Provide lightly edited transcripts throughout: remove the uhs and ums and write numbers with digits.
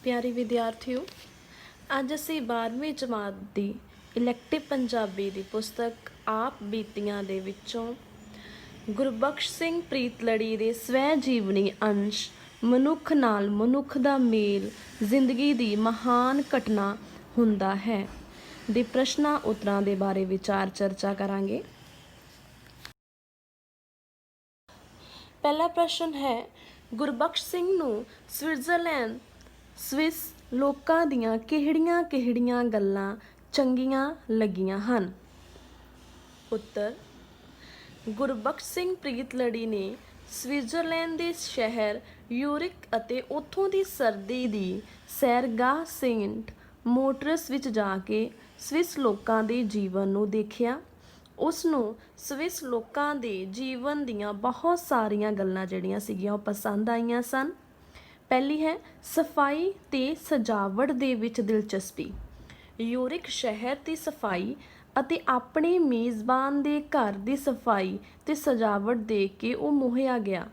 ਪਿਆਰੇ ਵਿਦਿਆਰਥੀਓ, ਅੱਜ ਅਸੀਂ 12ਵੀਂ ਜਮਾਤ ਦੀ ਇਲੈਕਟਿਵ ਪੰਜਾਬੀ ਦੀ ਪੁਸਤਕ ਆਪ ਬੀਤੀਆਂ ਦੇ ਵਿੱਚੋਂ ਗੁਰਬਖਸ਼ ਸਿੰਘ ਪ੍ਰੀਤਲੜੀ ਦੇ ਸਵੈ ਜੀਵਨੀ ਅੰਸ਼ ਮਨੁੱਖ ਨਾਲ ਮਨੁੱਖ ਦਾ ਮੇਲ ਜ਼ਿੰਦਗੀ ਦੀ ਮਹਾਨ ਘਟਨਾ ਹੁੰਦਾ ਹੈ ਦੇ ਪ੍ਰਸ਼ਨਾਂ ਉੱਤਰਾਂ ਦੇ ਬਾਰੇ ਵਿਚਾਰ ਚਰਚਾ ਕਰਾਂਗੇ। ਪਹਿਲਾ ਪ੍ਰਸ਼ਨ ਹੈ, ਗੁਰਬਖਸ਼ ਸਿੰਘ ਨੂੰ ਸਵਿਸ ਲੋਕਾਂ ਦੀਆਂ ਕਿਹੜੀਆਂ ਗੱਲਾਂ ਚੰਗੀਆਂ ਲੱਗੀਆਂ ਹਨ? ਉੱਤਰ, ਗੁਰਬਖਸ਼ ਸਿੰਘ ਪ੍ਰੀਤਲੜੀ ਨੇ ਸਵਿਟਜ਼ਰਲੈਂਡ ਦੇ ਸ਼ਹਿਰ ਯੂਰਿਕ ਅਤੇ ਉੱਥੋਂ ਦੀ ਸਰਦੀ ਦੀ ਸੈਰਗਾਹ ਸੇਂਟ ਮੋਟਰਸ ਵਿੱਚ ਜਾ ਕੇ ਸਵਿਸ ਲੋਕਾਂ ਦੇ ਜੀਵਨ ਨੂੰ ਦੇਖਿਆ। ਉਸ ਨੂੰ ਸਵਿਸ ਲੋਕਾਂ ਦੇ ਜੀਵਨ ਦੀਆਂ ਬਹੁਤ ਸਾਰੀਆਂ ਗੱਲਾਂ ਜਿਹੜੀਆਂ ਸੀਗੀਆਂ ਉਹ ਪਸੰਦ ਆਈਆਂ ਸਨ। ਪਹਿਲੀ ਹੈ ਸਫਾਈ ਤੇ ਸਜਾਵਟ ਦੇ ਵਿੱਚ ਦਿਲਚਸਪੀ। ਯੂਰਿਕ ਸ਼ਹਿਰ ਦੀ ਸਫਾਈ ਅਤੇ ਆਪਣੇ ਮੇਜ਼ਬਾਨ ਦੇ ਘਰ ਦੀ ਸਫਾਈ ਤੇ ਸਜਾਵਟ ਦੇਖ ਕੇ ਉਹ ਮੋਹਿਆ ਗਿਆ।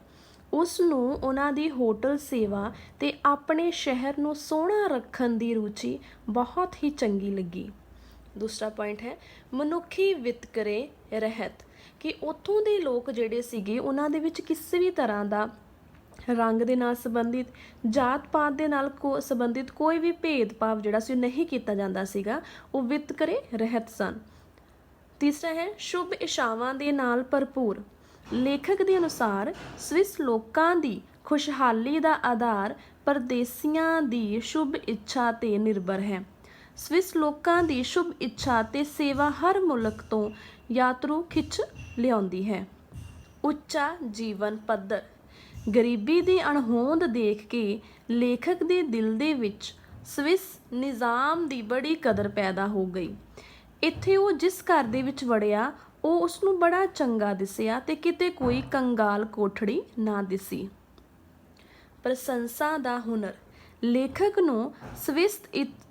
ਉਸ ਨੂੰ ਉਹਨਾਂ ਦੀ ਹੋਟਲ ਸੇਵਾ ਤੇ ਆਪਣੇ ਸ਼ਹਿਰ ਨੂੰ ਸੋਹਣਾ ਰੱਖਣ ਦੀ ਰੁਚੀ ਬਹੁਤ ਹੀ ਚੰਗੀ ਲੱਗੀ। ਦੂਸਰਾ ਪੁਆਇੰਟ ਹੈ ਮਨੁੱਖੀ ਵਿਤਕਰੇ ਰਹਿਤ, ਕਿ ਉੱਥੋਂ ਦੇ ਲੋਕ ਜਿਹੜੇ ਸੀਗੇ ਉਹਨਾਂ ਦੇ ਵਿੱਚ ਕਿਸੇ ਵੀ ਤਰ੍ਹਾਂ ਦਾ ਰੰਗ ਦੇ ਨਾਲ ਸੰਬੰਧਿਤ, ਜਾਤ ਪਾਤ ਦੇ ਨਾਲ ਸੰਬੰਧਿਤ ਕੋਈ ਵੀ ਭੇਦਭਾਵ ਜਿਹੜਾ ਸੀ ਨਹੀਂ ਕੀਤਾ ਜਾਂਦਾ ਸੀਗਾ, ਉਹ ਵਿਤਕਰੇ ਰਹਿਤ ਸਨ। ਤੀਸਰਾ ਹੈ ਸ਼ੁਭ ਇੱਛਾਵਾਂ ਦੇ ਨਾਲ ਭਰਪੂਰ। ਲੇਖਕ ਦੇ ਅਨੁਸਾਰ ਸਵਿਸ ਲੋਕਾਂ ਦੀ ਖੁਸ਼ਹਾਲੀ ਦਾ ਆਧਾਰ ਪਰਦੇਸੀਆਂ ਦੀ ਸ਼ੁਭ ਇੱਛਾ 'ਤੇ ਨਿਰਭਰ ਹੈ। ਸਵਿਸ ਲੋਕਾਂ ਦੀ ਸ਼ੁਭ ਇੱਛਾ ਤੇ ਸੇਵਾ ਹਰ ਮੁਲਕ ਤੋਂ ਯਾਤਰੂ ਖਿੱਚ ਲਿਆਉਂਦੀ ਹੈ। ਉੱਚਾ ਜੀਵਨ ਪੱਧਰ। ਗਰੀਬੀ ਦੀ ਅਣਹੋਂਦ ਦੇਖ ਕੇ ਲੇਖਕ ਦੇ ਦਿਲ ਦੇ ਵਿੱਚ ਸਵਿਸ ਨਿਜ਼ਾਮ ਦੀ ਬੜੀ ਕਦਰ ਪੈਦਾ ਹੋ ਗਈ। ਇੱਥੇ ਉਹ ਜਿਸ ਘਰ ਦੇ ਵਿੱਚ ਵੜਿਆ ਉਹ ਉਸਨੂੰ ਬੜਾ ਚੰਗਾ ਦਿਸਿਆ ਤੇ ਕਿਤੇ ਕੋਈ ਕੰਗਾਲ ਕੋਠੜੀ ਨਾ ਦਿਸੀ। ਪ੍ਰਸ਼ੰਸਾ ਦਾ ਹੁਨਰ। ਲੇਖਕ ਨੂੰ ਸਵਿਸ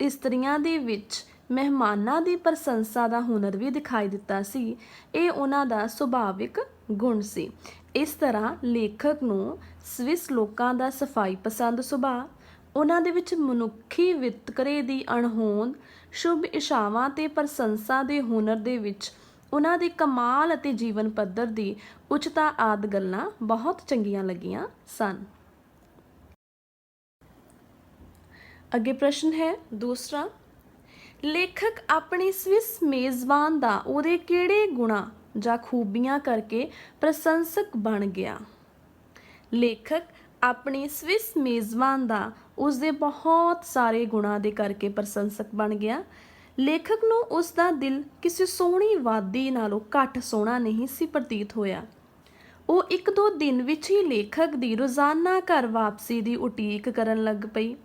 ਇਸਤਰੀਆਂ ਦੇ ਵਿੱਚ ਮਹਿਮਾਨਾਂ ਦੀ ਪ੍ਰਸ਼ੰਸਾ ਦਾ ਹੁਨਰ ਵੀ ਦਿਖਾਈ ਦਿੱਤਾ ਸੀ। ਇਹ ਉਹਨਾਂ ਦਾ ਸੁਭਾਵਿਕ ਗੁਣ ਸੀ। ਇਸ ਤਰ੍ਹਾਂ ਲੇਖਕ ਨੂੰ ਸਵਿਸ ਲੋਕਾਂ ਦਾ ਸਫਾਈ ਪਸੰਦ ਸੁਭਾਅ, ਉਹਨਾਂ ਦੇ ਵਿੱਚ ਮਨੁੱਖੀ ਵਿਤਕਰੇ ਦੀ ਅਣਹੋਂਦ, ਸ਼ੁਭ ਇੱਛਾਵਾਂ ਤੇ ਪ੍ਰਸ਼ੰਸਾ ਦੇ ਹੁਨਰ ਦੇ ਵਿੱਚ ਉਹਨਾਂ ਦੇ ਕਮਾਲ ਅਤੇ ਜੀਵਨ ਪੱਧਰ ਦੀ ਉੱਚਤਾ ਆਦਿ ਗੱਲਾਂ ਬਹੁਤ ਚੰਗੀਆਂ ਲੱਗੀਆਂ ਸਨ। ਅੱਗੇ ਪ੍ਰਸ਼ਨ ਹੈ ਦੂਸਰਾ, ਲੇਖਕ ਆਪਣੀ ਸਵਿਸ ਮੇਜ਼ਬਾਨ ਦਾ ਉਹਦੇ ਕਿਹੜੇ ਗੁਣਾਂ ਜਾਂ ਖੂਬੀਆਂ ਕਰਕੇ ਪ੍ਰਸ਼ੰਸਕ ਬਣ ਗਿਆ? ਲੇਖਕ ਆਪਣੀ ਸਵਿਸ ਮੇਜ਼ਬਾਨ ਦਾ ਉਸਦੇ ਬਹੁਤ ਸਾਰੇ ਗੁਣਾਂ ਦੇ ਕਰਕੇ ਪ੍ਰਸ਼ੰਸਕ ਬਣ ਗਿਆ। ਲੇਖਕ ਨੂੰ ਉਸ ਦਾ ਦਿਲ ਕਿਸੇ ਸੋਹਣੀ ਵਾਦੀ ਨਾਲੋਂ ਘੱਟ ਸੋਹਣਾ ਨਹੀਂ ਸੀ ਪ੍ਰਤੀਤ ਹੋਇਆ। ਉਹ 1-2 ਦਿਨ ਵਿੱਚ ਹੀ ਲੇਖਕ ਦੀ ਰੋਜ਼ਾਨਾ ਘਰ ਵਾਪਸੀ ਦੀ ਉਡੀਕ ਕਰਨ ਲੱਗ ਪਈ।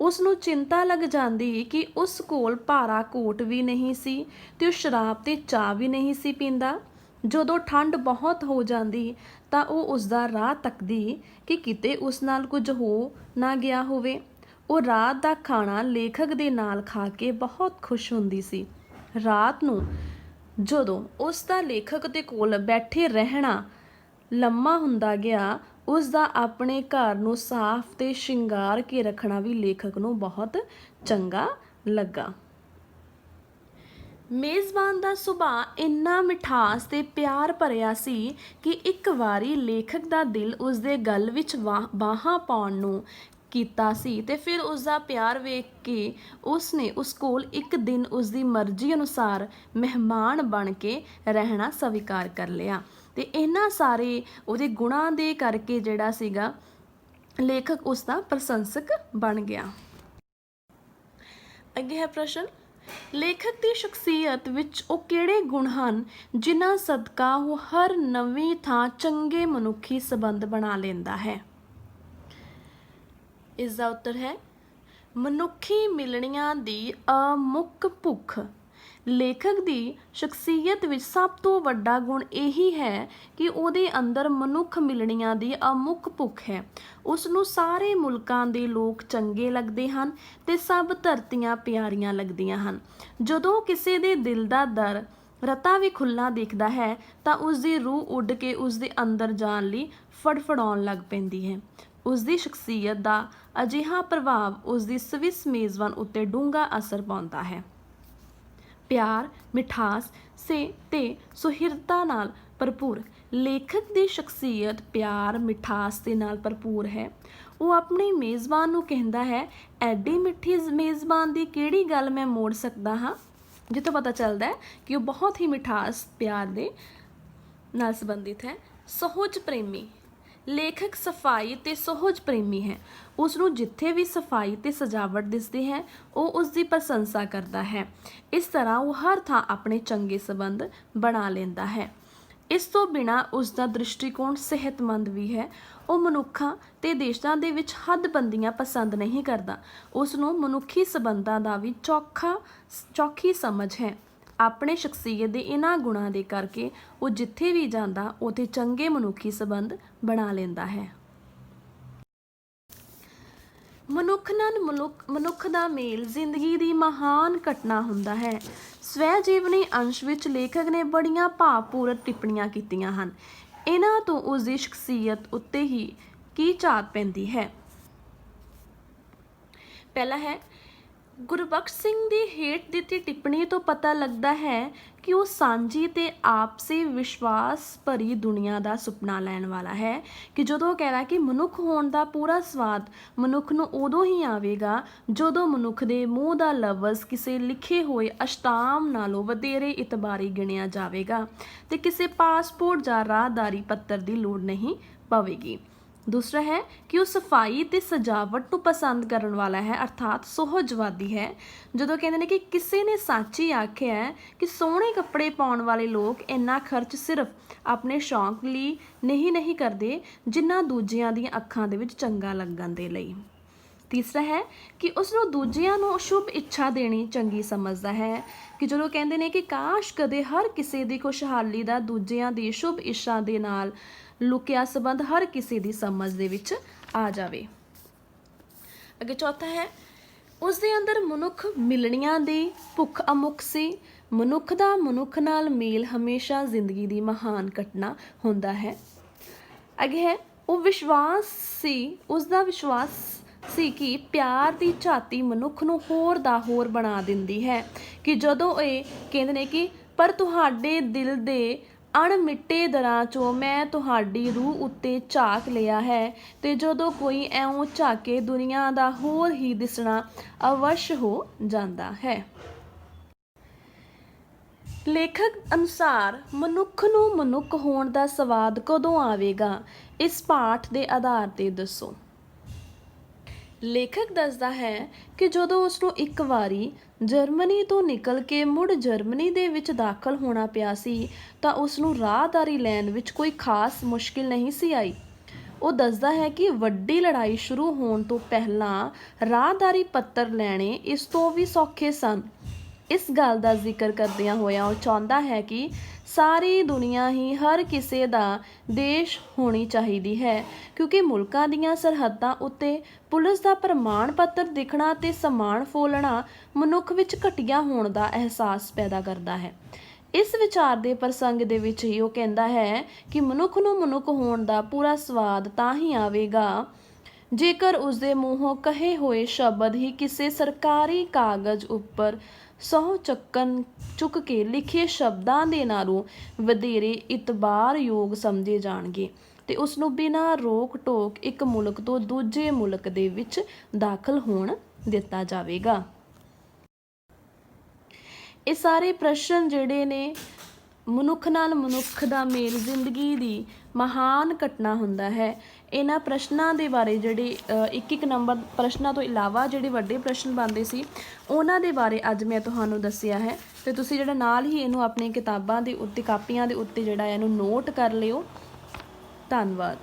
ਉਸ ਨੂੰ ਚਿੰਤਾ ਲੱਗ ਜਾਂਦੀ ਕਿ ਉਸ ਕੋਲ ਭਾਰਾ ਕੋਟ ਵੀ ਨਹੀਂ ਸੀ ਤੇ ਉਹ ਸ਼ਰਾਬ ਤੇ ਚਾਹ ਵੀ ਨਹੀਂ ਸੀ ਪੀਂਦਾ। ਜਦੋਂ ਠੰਡ ਬਹੁਤ ਹੋ ਜਾਂਦੀ ਤਾਂ ਉਹ ਉਸ ਦਾ ਰਾਹ ਤੱਕਦੀ ਕਿ ਕਿਤੇ ਉਸ ਨਾਲ ਕੁਝ ਹੋ ਨਾ ਗਿਆ ਹੋਵੇ। ਉਹ ਰਾਤ ਦਾ ਖਾਣਾ ਲੇਖਕ ਦੇ ਨਾਲ ਖਾ ਕੇ ਬਹੁਤ ਖੁਸ਼ ਹੁੰਦੀ ਸੀ। ਰਾਤ ਨੂੰ ਜਦੋਂ ਉਸ ਦਾ ਲੇਖਕ ਦੇ ਕੋਲ ਬੈਠੇ ਰਹਿਣਾ ਲੰਮਾ ਹੁੰਦਾ ਗਿਆ, ਉਸ ਦਾ ਆਪਣੇ ਘਰ ਨੂੰ ਸਾਫ਼ ਤੇ ਸ਼ਿੰਗਾਰ ਕੇ ਰੱਖਣਾ ਵੀ ਲੇਖਕ ਨੂੰ ਬਹੁਤ ਚੰਗਾ ਲੱਗਾ। ਮੇਜ਼ਬਾਨ ਦਾ ਸੁਭਾਅ ਇੰਨਾ ਮਿਠਾਸ ਤੇ ਪਿਆਰ ਭਰਿਆ ਸੀ ਕਿ ਇੱਕ ਵਾਰੀ ਲੇਖਕ ਦਾ ਦਿਲ ਉਸਦੇ ਗਲ ਵਿੱਚ ਬਾਹਾਂ ਪਾਉਣ ਨੂੰ ਕੀਤਾ ਸੀ ਤੇ ਫਿਰ ਉਸਦਾ ਪਿਆਰ ਵੇਖ ਕੇ ਉਸਨੇ ਉਸ ਕੋਲ ਇੱਕ ਦਿਨ ਉਸਦੀ ਮਰਜ਼ੀ ਅਨੁਸਾਰ ਮਹਿਮਾਨ ਬਣ ਕੇ ਰਹਿਣਾ ਸਵੀਕਾਰ ਕਰ ਲਿਆ। ਤੇ ਇਹਨਾਂ ਸਾਰੇ ਉਹਦੇ ਗੁਣਾਂ ਦੇ ਕਰਕੇ ਜਿਹੜਾ ਸੀਗਾ ਲੇਖਕ ਉਸ ਦਾ ਪ੍ਰਸ਼ੰਸਕ ਬਣ ਗਿਆ। ਅੱਗੇ ਹੈ ਪ੍ਰਸ਼ਨ, ਲੇਖਕ ਦੀ ਸ਼ਖਸੀਅਤ ਵਿੱਚ ਉਹ ਕਿਹੜੇ ਗੁਣ ਹਨ ਜਿਨ੍ਹਾਂ ਸਦਕਾ ਉਹ ਹਰ ਨਵੀਂ ਥਾਂ ਚੰਗੇ ਮਨੁੱਖੀ ਸੰਬੰਧ ਬਣਾ ਲੈਂਦਾ ਹੈ? ਇਸ ਦਾ ਉੱਤਰ ਹੈ ਮਨੁੱਖੀ ਮਿਲਣੀਆਂ ਦੀ ਅਮੁੱਕ ਭੁੱਖ। ਲੇਖਕ ਦੀ ਸ਼ਖਸੀਅਤ ਵਿੱਚ ਸਭ ਤੋਂ ਵੱਡਾ ਗੁਣ ਇਹੀ ਹੈ ਕਿ ਉਹਦੇ ਅੰਦਰ ਮਨੁੱਖ ਮਿਲਣੀਆਂ ਦੀ ਅਮੁੱਕ ਭੁੱਖ ਹੈ। ਉਸ ਨੂੰ ਸਾਰੇ ਮੁਲਕਾਂ ਦੇ ਲੋਕ ਚੰਗੇ ਲੱਗਦੇ ਹਨ ਤੇ ਸਭ ਧਰਤੀਆਂ ਪਿਆਰੀਆਂ ਲੱਗਦੀਆਂ ਹਨ। ਜਦੋਂ ਕਿਸੇ ਦੇ ਦਿਲ ਦਾ ਦਰ ਰਤਾ ਵੀ ਖੁੱਲ੍ਹਾ ਦਿਖਦਾ ਹੈ ਤਾਂ ਉਸਦੀ ਰੂਹ ਉੱਡ ਕੇ ਉਸਦੇ ਅੰਦਰ ਜਾਣ ਲਈ ਫੜਫੜਾਉਣ ਲੱਗ ਪੈਂਦੀ ਹੈ। ਉਸਦੀ ਸ਼ਖਸੀਅਤ ਦਾ ਅਜਿਹਾ ਪ੍ਰਭਾਵ ਉਸਦੀ ਸਵਿਸ ਮੇਜ਼ਬਾਨ ਉੱਤੇ ਡੂੰਘਾ ਅਸਰ ਪਾਉਂਦਾ ਹੈ। ਪਿਆਰ, ਮਿਠਾਸ ਤੇ ਸੁਹਿਰਦਤਾ ਨਾਲ ਭਰਪੂਰ। ਲੇਖਕ ਦੀ ਸ਼ਖਸੀਅਤ ਪਿਆਰ, ਮਿਠਾਸ ਦੇ ਨਾਲ ਭਰਪੂਰ ਹੈ। ਉਹ ਆਪਣੇ ਮੇਜ਼ਬਾਨ ਨੂੰ ਕਹਿੰਦਾ ਹੈ, ਐਡੀ ਮਿੱਠੀ ਮੇਜ਼ਬਾਨ ਦੀ ਕਿਹੜੀ ਗੱਲ ਮੈਂ ਮੋੜ ਸਕਦਾ ਹਾਂ, ਜਿੱਥੋਂ ਪਤਾ ਚੱਲਦਾ ਹੈ ਕਿ ਉਹ ਬਹੁਤ ਹੀ ਮਿਠਾਸ, ਪਿਆਰ ਦੇ ਨਾਲ ਸੰਬੰਧਿਤ ਹੈ। ਸੁਹਜ ਪ੍ਰੇਮੀ। ਲੇਖਕ ਸਫਾਈ ਤੇ ਸੁਹਜ ਪ੍ਰੇਮੀ ਹੈ। ਉਸ ਨੂੰ ਜਿੱਥੇ ਵੀ ਸਫਾਈ ਤੇ ਸਜਾਵਟ ਦਿਸਦੀ ਹੈ ਉਹ ਉਸ ਦੀ ਪ੍ਰਸ਼ੰਸਾ ਕਰਦਾ ਹੈ। ਇਸ ਤਰ੍ਹਾਂ ਉਹ ਹਰ ਥਾਂ ਆਪਣੇ ਚੰਗੇ ਸੰਬੰਧ ਬਣਾ ਲੈਂਦਾ ਹੈ। ਇਸ ਤੋਂ ਬਿਨਾਂ ਉਸ ਦਾ ਦ੍ਰਿਸ਼ਟੀਕੋਣ ਸਿਹਤਮੰਦ ਵੀ ਹੈ। ਉਹ ਮਨੁੱਖਾਂ ਤੇ ਦੇਸ਼ਾਂ ਦੇ ਵਿੱਚ ਹੱਦਬੰਦੀਆਂ ਪਸੰਦ ਨਹੀਂ ਕਰਦਾ। ਉਸ ਨੂੰ ਮਨੁੱਖੀ ਸੰਬੰਧਾਂ ਦਾ ਵੀ ਚੌਖੀ ਸਮਝ ਹੈ। ਆਪਣੇ ਸ਼ਖਸੀਅਤ ਦੇ ਇਹਨਾਂ ਗੁਣਾਂ ਦੇ ਕਰਕੇ ਉਹ ਜਿੱਥੇ ਵੀ ਜਾਂਦਾ ਉੱਥੇ ਚੰਗੇ ਮਨੁੱਖੀ ਸੰਬੰਧ ਬਣਾ ਲੈਂਦਾ ਹੈ। ਮਨੁੱਖ ਨਾਲ ਮਨੁੱਖ ਦਾ ਮੇਲ ਜ਼ਿੰਦਗੀ ਦੀ ਮਹਾਨ ਘਟਨਾ ਹੁੰਦਾ ਹੈ। ਸਵੈ ਜੀਵਨੀ ਅੰਸ਼ ਵਿੱਚ ਲੇਖਕ ਨੇ ਬੜੀਆਂ ਭਾਵਪੂਰਤ ਟਿੱਪਣੀਆਂ ਕੀਤੀਆਂ ਹਨ। ਇਹਨਾਂ ਤੋਂ ਉਸ ਦੀ ਸ਼ਖਸੀਅਤ ਉੱਤੇ ਹੀ ਕੀ ਝਾਤ ਪੈਂਦੀ ਹੈ। ਪਹਿਲਾ ਹੈ, ਗੁਰਬਖਸ਼ ਸਿੰਘ ਦੀ ਹੇਠ ਦਿੱਤੀ ਟਿੱਪਣੀ ਤੋਂ ਪਤਾ ਲੱਗਦਾ ਹੈ ਕਿ ਉਹ ਸਾਂਝੀ ਤੇ ਆਪਸੀ ਵਿਸ਼ਵਾਸ ਭਰੀ ਦੁਨੀਆ ਦਾ ਸੁਪਨਾ ਲੈਣ ਵਾਲਾ ਹੈ। ਕਿ ਜਦੋਂ ਉਹ ਕਹਿ ਰਿਹਾ ਕਿ ਮਨੁੱਖ ਹੋਣ ਦਾ ਪੂਰਾ ਸਵਾਦ ਮਨੁੱਖ ਨੂੰ ਉਦੋਂ ਹੀ ਆਵੇਗਾ ਜਦੋਂ ਮਨੁੱਖ ਦੇ ਮੂੰਹ ਦਾ ਲਫ਼ਜ਼ ਕਿਸੇ ਲਿਖੇ ਹੋਏ ਅਸ਼ਟਾਮ ਨਾਲੋਂ ਵਧੇਰੇ ਇਤਬਾਰੀ ਗਿਣਿਆ ਜਾਵੇਗਾ ਤੇ ਕਿਸੇ ਪਾਸਪੋਰਟ ਜਾਂ ਰਾਹਦਾਰੀ ਪੱਤਰ ਦੀ ਲੋੜ ਨਹੀਂ ਪਵੇਗੀ। ਦੂਸਰਾ ਹੈ ਕਿ ਉਹ ਸਫਾਈ ਤੇ ਸਜਾਵਟ ਨੂੰ ਪਸੰਦ ਕਰਨ ਵਾਲਾ ਹੈ, ਅਰਥਾਤ ਸੁਹਜਵਾਦੀ ਹੈ। ਜਦੋਂ ਕਹਿੰਦੇ ਨੇ ਕਿ ਕਿਸੇ ਨੇ ਸੱਚ ਹੀ ਆਖਿਆ ਹੈ ਕਿ ਸੋਹਣੇ ਕੱਪੜੇ ਪਾਉਣ ਵਾਲੇ ਲੋਕ ਇੰਨਾ ਖਰਚ ਸਿਰਫ ਆਪਣੇ ਸ਼ੌਂਕ ਲਈ ਨਹੀਂ ਕਰਦੇ, ਜਿੰਨਾ ਦੂਜਿਆਂ ਦੀਆਂ ਅੱਖਾਂ ਦੇ ਵਿੱਚ ਚੰਗਾ ਲੱਗਣ ਦੇ ਲਈ। ਤੀਸਰਾ ਹੈ ਕਿ ਉਸ ਨੂੰ ਦੂਜਿਆਂ ਨੂੰ ਸ਼ੁਭ ਇੱਛਾ ਦੇਣੀ ਚੰਗੀ ਸਮਝਦਾ ਹੈ। ਕਿ ਜਦੋਂ ਕਹਿੰਦੇ ਨੇ ਕਿ ਕਾਸ਼ ਕਦੇ ਹਰ ਕਿਸੇ ਦੀ ਖੁਸ਼ਹਾਲੀ ਦਾ ਦੂਜਿਆਂ ਦੀ ਸ਼ੁਭ ਇੱਛਾ ਦੇ ਨਾਲ ਲੁਕਿਆ ਸੰਬੰਧ ਹਰ ਕਿਸੇ ਦੀ ਸਮਝ ਦੇ ਵਿੱਚ ਆ ਜਾਵੇ। ਅੱਗੇ ਚੌਥਾ ਹੈ, ਉਸ ਦੇ ਅੰਦਰ ਮਨੁੱਖ ਮਿਲਣੀਆਂ ਦੀ ਭੁੱਖ ਅਮੁੱਕ ਸੀ। ਮਨੁੱਖ ਦਾ ਮਨੁੱਖ ਨਾਲ ਮੇਲ ਹਮੇਸ਼ਾ ਜ਼ਿੰਦਗੀ ਦੀ ਮਹਾਨ ਘਟਨਾ ਹੁੰਦਾ ਹੈ। ਅੱਗੇ ਹੈ, ਉਹ ਵਿਸ਼ਵਾਸ ਸੀ, ਉਸ ਦਾ ਵਿਸ਼ਵਾਸ ਸੀ ਕਿ ਪਿਆਰ ਦੀ ਝਾਤੀ ਮਨੁੱਖ ਨੂੰ ਹੋਰ ਦਾ ਹੋਰ ਬਣਾ ਦਿੰਦੀ ਹੈ। ਕਿ ਜਦੋਂ ਇਹ ਕਹਿੰਦੇ ਨੇ ਕਿ ਪਰ ਤੁਹਾਡੇ ਦਿਲ ਦੇ ਅਣਮਿੱਟੇ ਦਰਾਂ 'ਚੋਂ ਮੈਂ ਤੁਹਾਡੀ ਰੂਹ ਉੱਤੇ ਝਾਕ ਲਿਆ ਹੈ ਤੇ ਜਦੋਂ ਕੋਈ ਐਉਂ ਝਾਕੇ ਦੁਨੀਆ ਦਾ ਹੋਰ ਹੀ ਦਿਸਣਾ ਅਵਸ਼ ਹੋ ਜਾਂਦਾ ਹੈ। ਲੇਖਕ ਅਨੁਸਾਰ ਮਨੁੱਖ ਨੂੰ ਮਨੁੱਖ ਹੋਣ ਦਾ ਸਵਾਦ ਕਦੋਂ ਆਵੇਗਾ, ਇਸ ਪਾਠ ਦੇ ਆਧਾਰ ਤੇ ਦੱਸੋ। ਲੇਖਕ ਦੱਸਦਾ ਹੈ ਕਿ ਜਦੋਂ ਉਸ ਨੂੰ ਇੱਕ ਵਾਰੀ ਜਰਮਨੀ ਤੋਂ ਨਿਕਲ ਕੇ ਮੁੜ ਜਰਮਨੀ ਦੇ ਵਿੱਚ ਦਾਖਲ ਹੋਣਾ ਪਿਆ ਸੀ ਤਾਂ ਉਸ ਨੂੰ ਰਾਹਦਾਰੀ ਲੈਣ ਵਿੱਚ ਕੋਈ ਖਾਸ ਮੁਸ਼ਕਿਲ ਨਹੀਂ ਸੀ ਆਈ। ਉਹ ਦੱਸਦਾ ਹੈ ਕਿ ਵੱਡੀ ਲੜਾਈ ਸ਼ੁਰੂ ਹੋਣ ਤੋਂ ਪਹਿਲਾਂ ਰਾਹਦਾਰੀ ਪੱਤਰ ਲੈਣੇ ਇਸ ਤੋਂ ਵੀ ਸੌਖੇ ਸਨ। ਇਸ ਗੱਲ ਦਾ ਜ਼ਿਕਰ ਕਰਦਿਆਂ ਹੋਇਆ ਉਹ ਚਾਹੁੰਦਾ ਹੈ ਕਿ ਸਾਰੀ ਦੁਨੀਆ ਹੀ ਹਰ ਕਿਸੇ ਦਾ ਦੇਸ਼ ਹੋਣੀ ਚਾਹੀਦੀ ਹੈ, ਕਿਉਂਕਿ ਮੁਲਕਾਂ ਦੀਆਂ ਸਰਹੱਦਾਂ ਉੱਤੇ ਪੁਲਿਸ ਦਾ ਪ੍ਰਮਾਣ ਪੱਤਰ ਦਿਖਣਾ ਤੇ ਸਮਾਨ ਫੋਲਣਾ ਮਨੁੱਖ ਵਿੱਚ ਘਟੀਆ ਹੋਣ ਦਾ ਅਹਿਸਾਸ ਪੈਦਾ ਕਰਦਾ ਹੈ। ਇਸ ਵਿਚਾਰ ਦੇ ਪ੍ਰਸੰਗ ਦੇ ਵਿੱਚ ਹੀ ਉਹ ਕਹਿੰਦਾ ਹੈ ਕਿ ਮਨੁੱਖ ਨੂੰ ਮਨੁੱਖ ਹੋਣ ਦਾ ਪੂਰਾ ਸਵਾਦ ਤਾਂ ਹੀ ਆਵੇਗਾ ਜੇਕਰ ਉਸਦੇ ਮੂੰਹੋਂ ਕਹੇ ਹੋਏ ਸ਼ਬਦ ਹੀ ਕਿਸੇ ਸਰਕਾਰੀ ਕਾਗਜ਼ ਉੱਪਰ ਸਹੁੰ ਚੁੱਕ ਕੇ ਲਿਖੇ ਸ਼ਬਦਾਂ ਦੇ ਨਾਲੋਂ ਵਧੇਰੇ ਇਤਬਾਰਯੋਗ ਸਮਝੇ ਜਾਣਗੇ ਤੇ ਉਸ ਨੂੰ ਬਿਨਾਂ ਰੋਕ ਟੋਕ ਇੱਕ ਮੁਲਕ ਤੋਂ ਦੂਜੇ ਮੁਲਕ ਦੇ ਵਿੱਚ ਦਾਖਲ ਹੋਣ ਦਿੱਤਾ ਜਾਵੇਗਾ। ਇਹ ਸਾਰੇ ਪ੍ਰਸ਼ਨ ਜਿਹੜੇ ਨੇ ਮਨੁੱਖ ਨਾਲ ਮਨੁੱਖ ਦਾ ਮੇਲ ਜ਼ਿੰਦਗੀ ਦੀ ਮਹਾਨ ਘਟਨਾ ਹੁੰਦਾ ਹੈ। ਇਹਨਾਂ ਪ੍ਰਸ਼ਨਾਂ ਦੇ ਬਾਰੇ ਜਿਹੜੇ ਇੱਕ ਨੰਬਰ ਪ੍ਰਸ਼ਨਾਂ ਤੋਂ ਇਲਾਵਾ ਜਿਹੜੇ ਵੱਡੇ ਪ੍ਰਸ਼ਨ ਬਣਦੇ ਸੀ ਉਹਨਾਂ ਦੇ ਬਾਰੇ ਅੱਜ ਮੈਂ ਤੁਹਾਨੂੰ ਦੱਸਿਆ ਹੈ ਤੇ ਤੁਸੀਂ ਜਿਹੜਾ ਨਾਲ ਹੀ ਇਹਨੂੰ ਆਪਣੀ ਕਿਤਾਬਾਂ ਦੇ ਉੱਤੇ ਕਾਪੀਆਂ ਦੇ ਉੱਤੇ ਜਿਹੜਾ ਇਹਨੂੰ ਨੋਟ ਕਰ ਲਿਓ। ਧੰਨਵਾਦ।